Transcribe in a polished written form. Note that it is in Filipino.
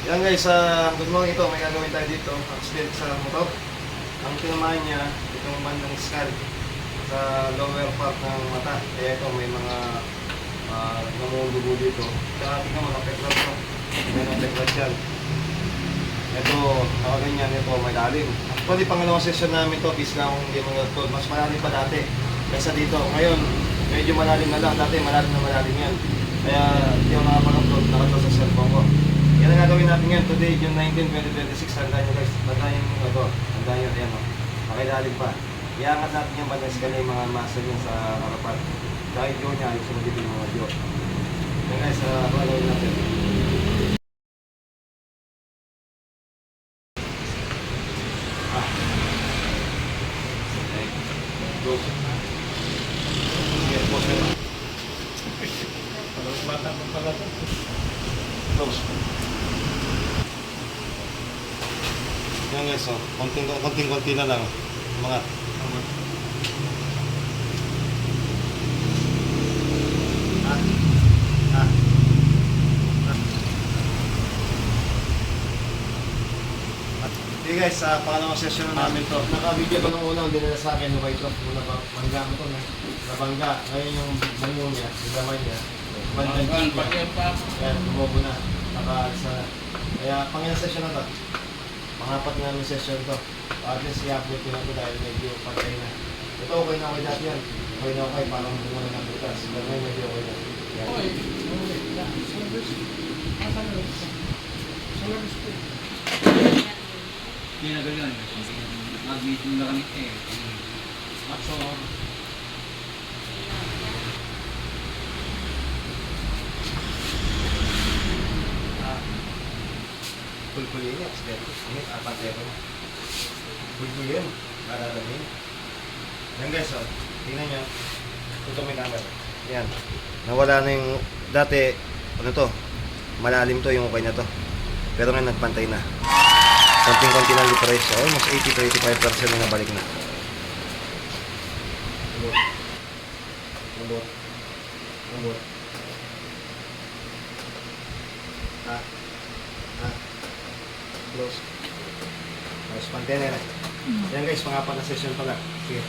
Yan guys, good morning. Ito, may gagawin tayo dito. Accident sa motor. Ang tinamaan niya, itong bandang skull sa lower part ng mata. Kaya ito, may mga namumudugo dito. Kaya tingnan mo, napeklat mo. May napeklat yan. Ito, ganyan, ito, may lalim. Actually, pangalawang session namin ito, bis na kung hindi mga ito. Mas malalim pa dati kaysa dito. Ngayon, medyo malalim na lang. Dati, malalim na malalim yan. Kaya, hindi ako nakapag-upload, nakapag sa cellphone ko. Yan ang gagawin natin ngayon, today, June 19, 2026, tandaan nyo guys, tandaan nyo ito, tandaan nyo, ayan o, pakilalim pa. Iangat natin yung balance ka na yung mga muscle niya sa harapan. Kahit yun niya, yung sunod yung mga diyo. Yan guys, gagawin natin. Go. Yes, pause na. Bata mo pala ito. Close. Yan guys, konting-konti na lang. Mga Okay guys, pangalawang session na namin to. Naka-video ko nung una, hindi nila sa akin yung ito. Muna ba, bangga mo to na. Nabangga. Ngayon yung bango niya, yung gamay niya. Yan, tumubo na. Nakaalsa na. Kaya, pangilang session na to. Pangapat nga ng session to. At least i-upload ko na to dahil medyo patay na. Ito okay na okay dati yan. Okay na okay, parang bunga na ng butas. Pero ngayon medyo okay na. Yan. Hindi na ganyan. Mag-meeting na kami eh. Matso. Pulpulin niya. Ini apat ya po. Pulpulin. Karalamin. Yan guys, oh. Tingnan nyo. Ito may camera. Yan. Nawala na yung dati, ano to, malalim to yung okay na to. Pero ngayon nagpantay na. Konting-konti na litres. So, almost 80-85% na nabalik na. Lambot. Lambot. Lambot. Close. Tapos pantay na. Yan guys, pangapat na session pala. Sige.